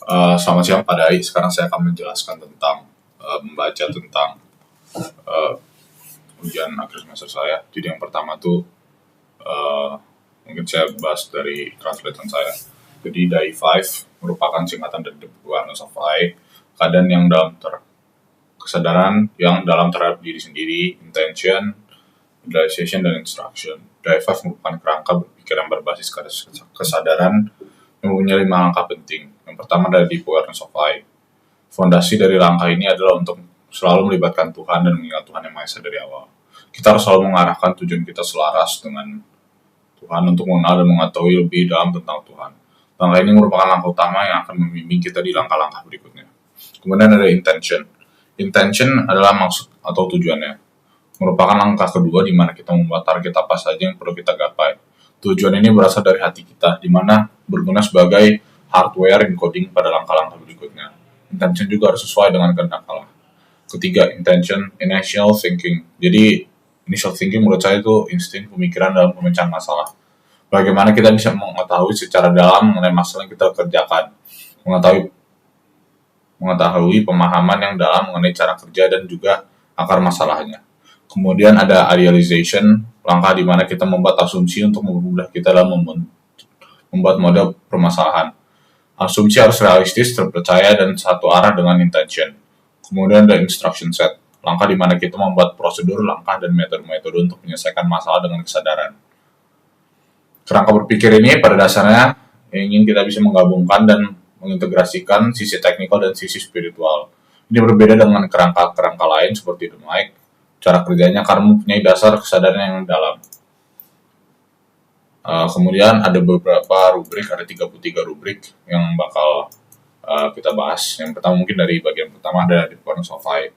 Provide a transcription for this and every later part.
Selamat siang Pak Dai. Sekarang saya akan menjelaskan tentang membaca tentang uh, ujian akhir semester saya. Jadi yang pertama tuh uh, mungkin saya bahas dari translation saya. Jadi DAI 5 merupakan singkatan dari The Awareness of I, keadaan yang dalam kesadaran yang dalam terhadap diri sendiri, intention, realization, dan instruction. DAI 5 merupakan kerangka berpikir yang berbasis kesadaran yang punya 5 langkah penting. Yang pertama dari Deep Awareness of I. Fondasi dari langkah ini adalah untuk selalu melibatkan Tuhan dan mengingat Tuhan yang Maha Esa dari awal. Kita harus selalu mengarahkan tujuan kita selaras dengan Tuhan untuk mengenal dan mengetahui lebih dalam tentang Tuhan. Langkah ini merupakan langkah utama yang akan membimbing kita di langkah-langkah berikutnya. Kemudian ada intention. Intention adalah maksud atau tujuannya. Merupakan langkah kedua di mana kita membuat target apa saja yang perlu kita gapai. Tujuan ini berasal dari hati kita, di mana berguna sebagai hardware encoding pada langkah-langkah berikutnya. Intention juga harus sesuai dengan kehendak Allah. Ketiga, intention, initial thinking. Jadi, initial thinking menurut saya itu insting pemikiran dalam pemecahan masalah. Bagaimana kita bisa mengetahui secara dalam mengenai masalah yang kita kerjakan. Mengetahui pemahaman yang dalam mengenai cara kerja dan juga akar masalahnya. Kemudian ada idealization, langkah di mana kita membuat asumsi untuk mempermudah kita dalam membuat model permasalahan. Asumsi harus realistis, terpercaya, dan satu arah dengan intention. Kemudian ada instruction set, langkah di mana kita membuat prosedur, langkah, dan metode-metode untuk menyelesaikan masalah dengan kesadaran. Kerangka berpikir ini pada dasarnya ingin kita bisa menggabungkan dan mengintegrasikan sisi teknikal dan sisi spiritual. Ini berbeda dengan kerangka-kerangka lain seperti The Mic. Cara kerjanya karena mempunyai dasar kesadaran yang dalam. Kemudian ada beberapa rubrik, ada 33 rubrik yang bakal kita bahas. Yang pertama mungkin dari bagian pertama ada di Awareness of I.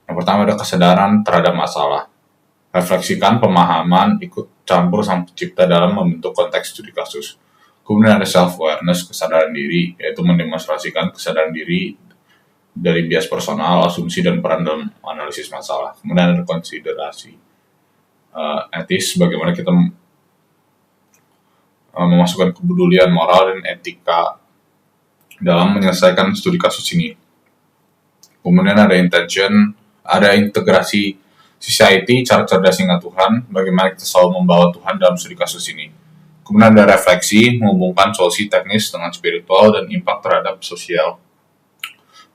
Yang pertama ada kesadaran terhadap masalah. Refleksikan pemahaman, ikut campur sang pencipta dalam membentuk konteks studi kasus. Kemudian ada self-awareness, kesadaran diri, yaitu mendemonstrasikan kesadaran diri dari bias personal, asumsi, dan peran dalam analisis masalah. Kemudian ada konsiderasi etis, bagaimana kita memasukkan kepedulian moral dan etika dalam menyelesaikan studi kasus ini. Kemudian ada intention, ada integrasi society, cara cerdas ingat Tuhan, bagaimana kita selalu membawa Tuhan dalam studi kasus ini. Kemudian ada refleksi, menghubungkan solusi teknis dengan spiritual dan impact terhadap sosial.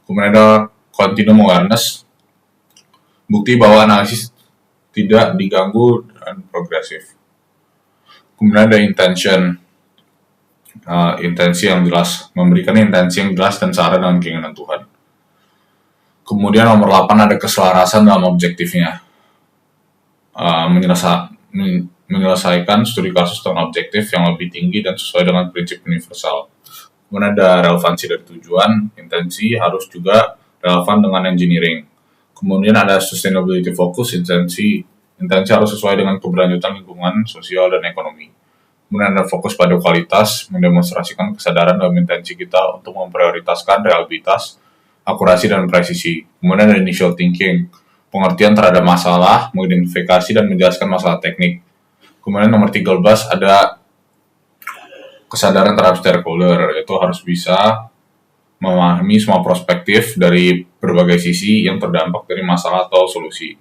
Kemudian ada continuum awareness, bukti bahwa analisis tidak diganggu dan progresif. Kemudian ada intention, intensi yang jelas, memberikan intensi yang jelas dan searah dengan keinginan Tuhan. Kemudian nomor 8 ada keselarasan dalam objektifnya, menyelesaikan studi kasus dengan objektif yang lebih tinggi dan sesuai dengan prinsip universal. Kemudian ada relevansi dari tujuan, intensi harus juga relevan dengan engineering. Kemudian ada sustainability focus, intensi harus sesuai dengan keberlanjutan lingkungan, sosial, dan ekonomi. Kemudian ada fokus pada kualitas, mendemonstrasikan kesadaran dalam intensi kita untuk memprioritaskan reliabilitas, akurasi, dan presisi. Kemudian ada initial thinking, pengertian terhadap masalah, mengidentifikasi dan menjelaskan masalah teknik. Kemudian nomor 13 ada kesadaran terhadap stakeholder, yaitu harus bisa memahami semua perspektif dari berbagai sisi yang terdampak dari masalah atau solusi.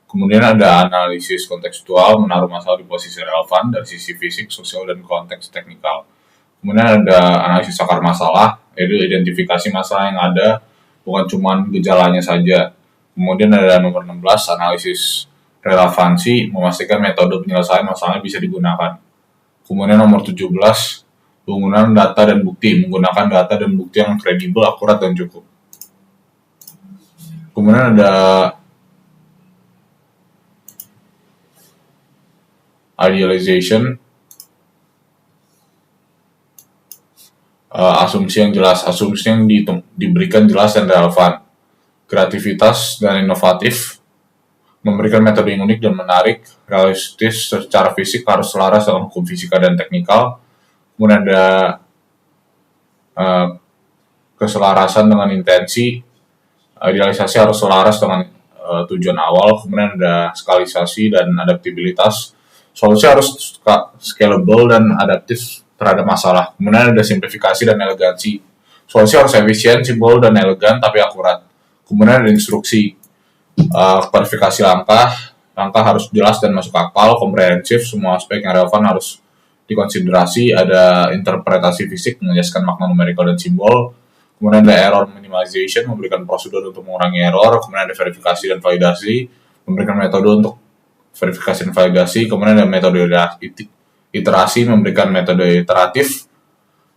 Kemudian ada analisis kontekstual, menaruh masalah di posisi relevan dari sisi fisik, sosial, dan konteks teknikal. Kemudian ada analisis akar masalah, yaitu identifikasi masalah yang ada, bukan cuma gejalanya saja. Kemudian ada nomor 16, analisis relevansi, memastikan metode penyelesaian masalahnya bisa digunakan. Kemudian nomor 17, penggunaan data dan bukti, menggunakan data dan bukti yang kredibel, akurat, dan cukup. Kemudian ada idealization, asumsi yang jelas, asumsi yang diberikan jelas dan relevan. Kreativitas dan inovatif, memberikan metode yang unik dan menarik, realistis secara fisik, harus selaras dengan hukum fisika dan teknikal. Kemudian ada keselarasan dengan intensi, idealisasi harus selaras dengan tujuan awal. Kemudian ada skalisasi dan adaptabilitas, solusi harus scalable dan adaptif terhadap masalah. Kemudian ada simplifikasi dan elegansi, Solusi harus efisien, simpel, dan elegan, tapi akurat. Kemudian ada instruksi, klarifikasi langkah harus jelas dan masuk akal, komprehensif, semua aspek yang relevan harus dikonsiderasi, ada interpretasi fisik, menjelaskan makna numerikal dan simbol, kemudian ada error minimization, memberikan prosedur untuk mengurangi error, kemudian ada verifikasi dan validasi, memberikan metode untuk verifikasi dan validasi, kemudian ada metode iterasi, memberikan metode iteratif,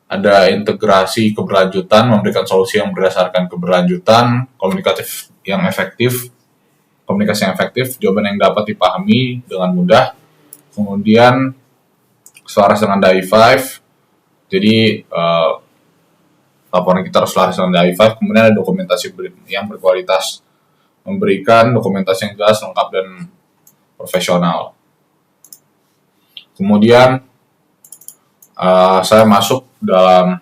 ada integrasi keberlanjutan, memberikan solusi yang berdasarkan keberlanjutan, komunikasi yang efektif, jawaban yang dapat dipahami dengan mudah, kemudian selaras dengan DAI5, jadi laporan kita harus selaras dengan DAI5, kemudian ada dokumentasi yang berkualitas, memberikan dokumentasi yang jelas, lengkap, dan profesional. Kemudian saya masuk dalam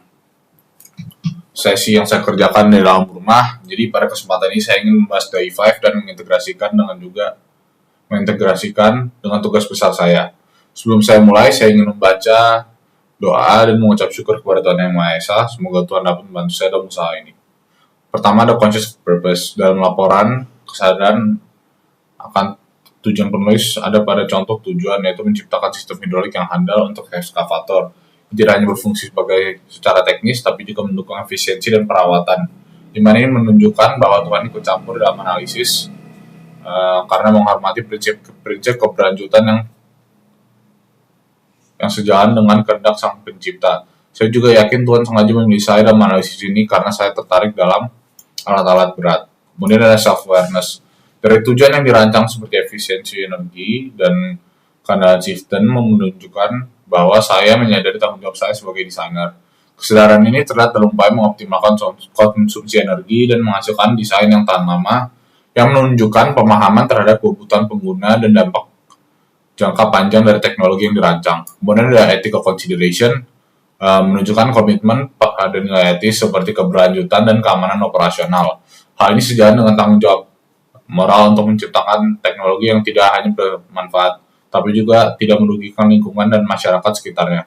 sesi yang saya kerjakan di dalam rumah. Jadi pada kesempatan ini saya ingin membahas DAI5 dan mengintegrasikan dengan tugas besar saya. Sebelum saya mulai, saya ingin membaca doa dan mengucap syukur kepada Tuhan Yang Maha Esa. Semoga Tuhan dapat membantu saya dalam usaha ini. Pertama, ada conscious purpose. Dalam laporan, kesadaran akan tujuan penulis ada pada contoh tujuan, yaitu menciptakan sistem hidrolik yang handal untuk ekskavator. Tidak hanya berfungsi secara teknis, tapi juga mendukung efisiensi dan perawatan. Di mana ini menunjukkan bahwa Tuhan ikut campur dalam analisis karena menghormati prinsip keberlanjutan yang sejalan dengan kehendak Sang Pencipta. Saya juga yakin Tuhan sengaja memilih saya dalam analisis ini karena saya tertarik dalam alat-alat berat. Kemudian ada self-awareness. Dari tujuan yang dirancang seperti efisiensi energi dan keadaan sistem menunjukkan bahwa saya menyadari tanggung jawab saya sebagai desainer. Kesadaran ini terlihat dalam upaya mengoptimalkan konsumsi energi dan menghasilkan desain yang tahan lama, yang menunjukkan pemahaman terhadap kebutuhan pengguna dan dampak jangka panjang dari teknologi yang dirancang. Kemudian ada ethical consideration, menunjukkan komitmen pada nilai etis seperti keberlanjutan dan keamanan operasional. Hal ini sejalan dengan tanggung jawab moral untuk menciptakan teknologi yang tidak hanya bermanfaat, tapi juga tidak merugikan lingkungan dan masyarakat sekitarnya.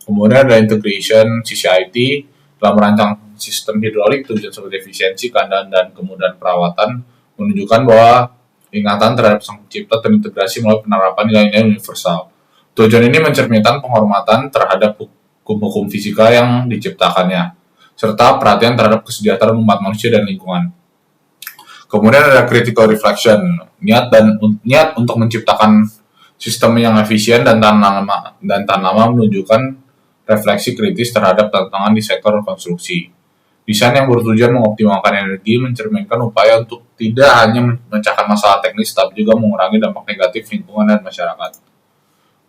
Kemudian ada integration, CCIT, dalam merancang sistem hidrolik, tujuan seperti efisiensi, keandaan, dan kemudahan perawatan, menunjukkan bahwa ingatan terhadap Sang Pencipta terintegrasi melalui penerapan nilai-nilai universal. Tujuan ini mencerminkan penghormatan terhadap hukum-hukum fisika yang diciptakannya, serta perhatian terhadap kesejahteraan umat manusia dan lingkungan. Kemudian ada critical reflection, niat untuk menciptakan sistem yang efisien dan tahan lama menunjukkan refleksi kritis terhadap tantangan di sektor konstruksi. Desain yang bertujuan mengoptimalkan energi mencerminkan upaya untuk tidak hanya memecahkan masalah teknis, tapi juga mengurangi dampak negatif lingkungan dan masyarakat.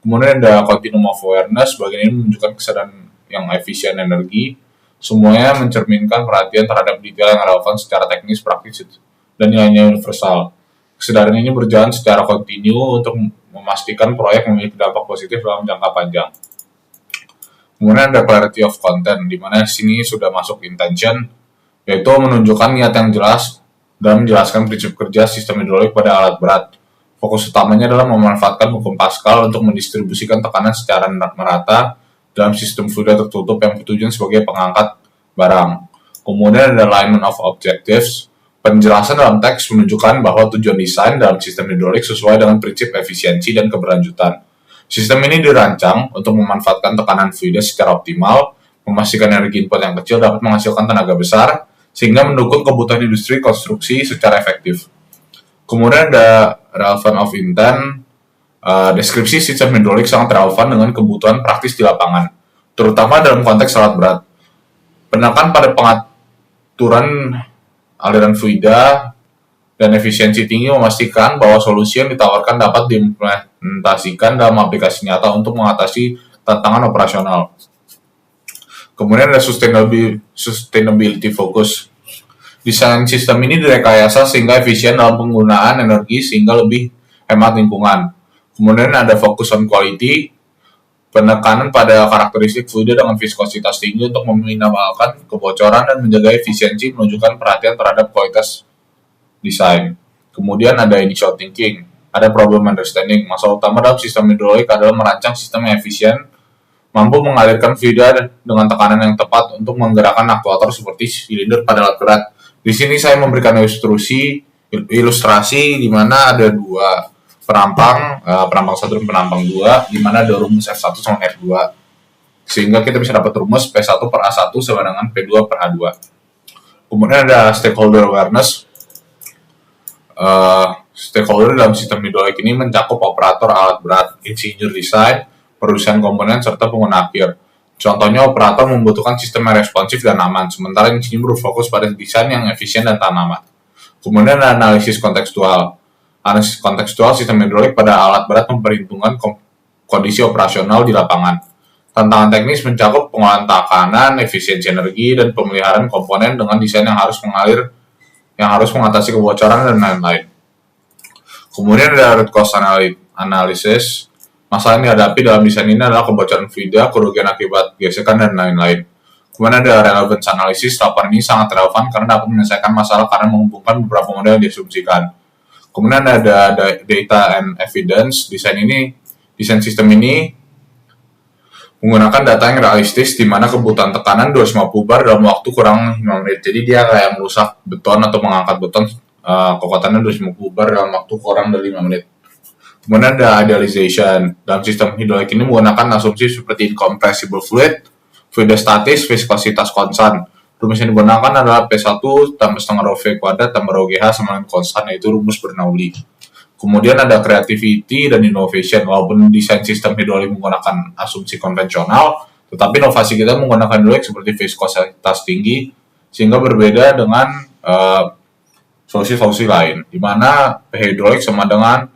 Kemudian ada continuum of awareness, bagian ini menunjukkan kesadaran yang efisien energi. Semuanya mencerminkan perhatian terhadap detail yang relevan secara teknis, praktis, dan nilainya universal. Kesadaran ini berjalan secara kontinu untuk memastikan proyek memiliki dampak positif dalam jangka panjang. Kemudian ada clarity of content, di mana sini sudah masuk intention, yaitu menunjukkan niat yang jelas dalam menjelaskan prinsip kerja sistem hidrolik pada alat berat. Fokus utamanya adalah memanfaatkan hukum Pascal untuk mendistribusikan tekanan secara merata dalam sistem fluida tertutup yang bertujuan sebagai pengangkat barang. Kemudian ada alignment of objectives. Penjelasan dalam teks menunjukkan bahwa tujuan desain dalam sistem hidrolik sesuai dengan prinsip efisiensi dan keberlanjutan. Sistem ini dirancang untuk memanfaatkan tekanan fluida secara optimal, memastikan energi input yang kecil dapat menghasilkan tenaga besar, sehingga mendukung kebutuhan industri konstruksi secara efektif. Kemudian ada relevant of intent, deskripsi sistem hidrolik sangat relevan dengan kebutuhan praktis di lapangan, terutama dalam konteks alat berat. Penekanan pada pengaturan aliran fluida dan efisiensi tinggi memastikan bahwa solusi yang ditawarkan dapat diimplementasikan dalam aplikasi nyata untuk mengatasi tantangan operasional. Kemudian ada sustainability focus. Desain sistem ini direkayasa sehingga efisien dalam penggunaan energi sehingga lebih hemat lingkungan. Kemudian ada focus on quality, penekanan pada karakteristik fluida dengan viskositas tinggi untuk meminimalkan kebocoran dan menjaga efisiensi, menunjukkan perhatian terhadap kualitas desain. Kemudian ada initial thinking, ada problem understanding. Masalah utama dalam sistem hidrolik adalah merancang sistem yang efisien mampu mengalirkan fluida dengan tekanan yang tepat untuk menggerakkan aktuator seperti silinder pada alat berat. Di sini saya memberikan ilustrasi di mana ada dua perampang, perampang 1 dan perampang 2, di mana ada rumus F1 sama F2. Sehingga kita bisa dapat rumus P1 per A1 sama dengan P2 per A2. Kemudian ada stakeholder awareness. Stakeholder dalam sistem hidrolik ini mencakup operator alat berat, insinyur desain, produsen komponen, serta pengguna akhir. Contohnya, operator membutuhkan sistem yang responsif dan aman, sementara insinyur berfokus pada desain yang efisien dan tahan lama. Kemudian ada analisis kontekstual. Analisis kontekstual sistem hidrolik pada alat berat memperhitungkan kondisi operasional di lapangan. Tantangan teknis mencakup pengolahan tekanan, efisiensi energi, dan pemeliharaan komponen dengan desain yang harus mengatasi kebocoran dan lain-lain. Kemudian ada root cause analysis. Masalah yang dihadapi dalam desain ini adalah kebocoran fluida, kerugian akibat gesekan, dan lain-lain. Kemudian ada relevance analysis. Tahapan ini sangat relevan karena dapat menyelesaikan masalah karena mengumpulkan beberapa model yang diasumsikan. Kemudian ada data and evidence. Desain sistem ini menggunakan data yang realistis, di mana kebutuhan tekanan 250 bar dalam waktu kurang 5 menit. Jadi dia kayak merusak beton atau mengangkat beton kekuatannya 250 bar dalam waktu kurang dari 5 menit. Kemudian ada idealization. Dalam sistem hidrolik ini menggunakan asumsi seperti incompressible fluid, fluid statis, viskositas konstan. Rumus yang digunakan adalah P1 tambah setengah rho V kuadrat tambah rho GH sama dengan konstan, yaitu rumus Bernoulli. Kemudian ada creativity dan innovation. Walaupun desain sistem hidrolik menggunakan asumsi konvensional, tetapi inovasi kita menggunakan hidrolik seperti viskositas tinggi, sehingga berbeda dengan solusi-solusi lain, di mana pH hidrolik sama dengan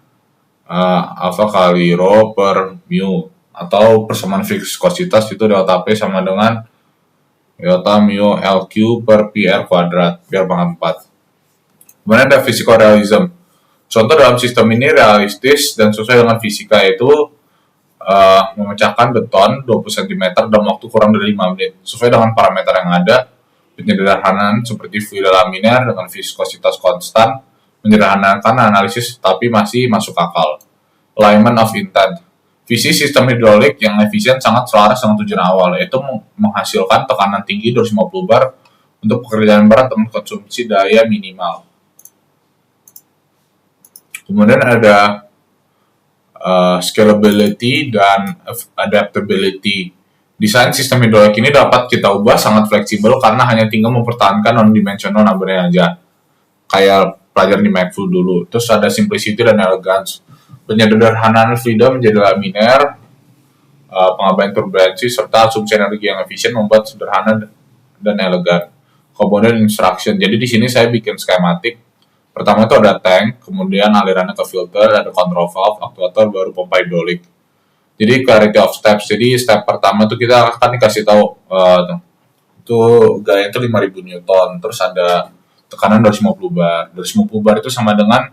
alpha kali rho per mu, atau persamaan viskositas itu delta P sama dengan delta mu LQ per PR kuadrat, PR pangkat 4. Kemudian ada physical realism. Contoh dalam sistem ini realistis dan sesuai dengan fisika, yaitu memecahkan beton 20 cm dalam waktu kurang dari 5 menit, sesuai dengan parameter yang ada. Penyederhanaan seperti fluida laminar dengan viskositas konstan menyederhanakan analisis tapi masih masuk akal. Alignment of intent. Visi sistem hidrolik yang efisien sangat selaras dengan tujuan awal, yaitu menghasilkan tekanan tinggi 250 bar untuk pekerjaan berat dengan konsumsi daya minimal. Kemudian ada scalability dan adaptability. Desain sistem hidrolik ini dapat kita ubah sangat fleksibel karena hanya tinggal mempertahankan non-dimensional numbernya aja. Kayak pelajaran di McFull dulu. Terus ada simplicity dan elegance. Penyederhanaan fluida menjadi laminar, pengabaian turbulensi, serta asumsi energi yang efisien membuat sederhana dan elegan. Kemudian instruction. Jadi di sini saya bikin skematik. Pertama itu ada tank, kemudian alirannya ke filter, ada control valve, aktuator, baru pompa hidrolik. Jadi clarity of steps. Jadi step pertama itu kita akan dikasih tahu itu gaya itu 5000 Newton, terus ada tekanan 250 bar. 250 bar itu sama dengan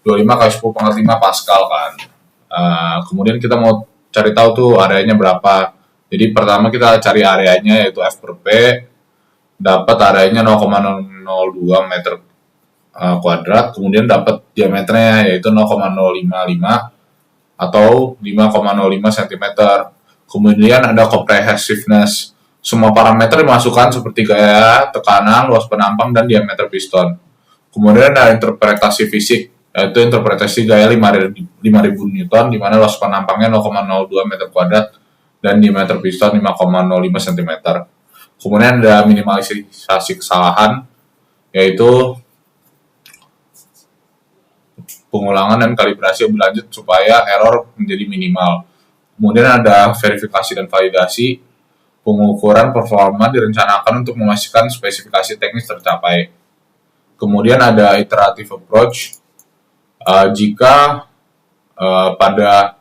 25 kali 10 pangkat 5 Pascal kan. Kemudian kita mau cari tahu tuh areanya berapa. Jadi pertama kita cari areanya yaitu F per P, dapat areanya 0,002 meter kuadrat, kemudian dapat diameternya yaitu 0,055 atau 5,05 cm. Kemudian ada comprehensiveness. Semua parameter dimasukkan seperti gaya, tekanan, luas penampang, dan diameter piston. Kemudian ada interpretasi fisik, yaitu interpretasi gaya 5000 Newton, di mana luas penampangnya 0,02 meter kuadrat dan diameter piston 5,05 cm. Kemudian ada minimalisasi kesalahan, yaitu pengulangan dan kalibrasi lebih lanjut supaya error menjadi minimal. Kemudian ada verifikasi dan validasi. Pengukuran performa direncanakan untuk memastikan spesifikasi teknis tercapai. Kemudian ada iterative approach. Jika pada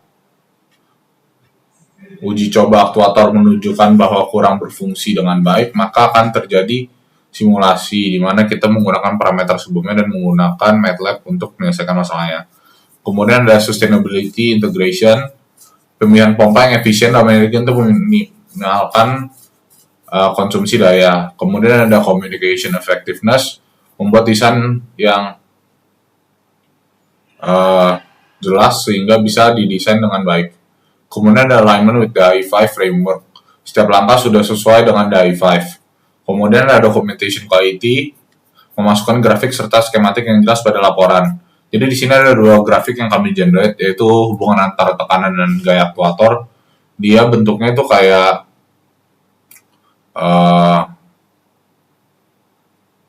uji coba aktuator menunjukkan bahwa kurang berfungsi dengan baik, maka akan terjadi simulasi di mana kita menggunakan parameter sebelumnya dan menggunakan MATLAB untuk menyelesaikan masalahnya. Kemudian ada sustainability integration, pemilihan pompa yang efisien dalam energi untuk meminimalkan konsumsi daya. Kemudian ada communication effectiveness, membuat desain yang jelas sehingga bisa didesain dengan baik. Kemudian ada alignment with the AI5 framework. Setiap langkah sudah sesuai dengan the AI5. Kemudian ada documentation quality, memasukkan grafik serta skematik yang jelas pada laporan. Jadi di sini ada dua grafik yang kami generate, yaitu hubungan antara tekanan dan gaya aktuator. Dia bentuknya itu kayak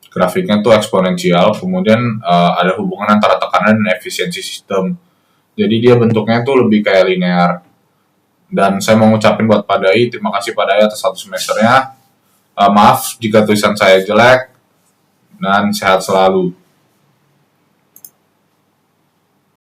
grafiknya tuh eksponensial, kemudian ada hubungan antara tekanan dan efisiensi sistem. Jadi dia bentuknya tuh lebih kayak linear. Dan saya mau ngucapin buat Pak Dai, terima kasih Pak Dai atas 1 semesternya. Maaf jika tulisan saya jelek, dan sehat selalu.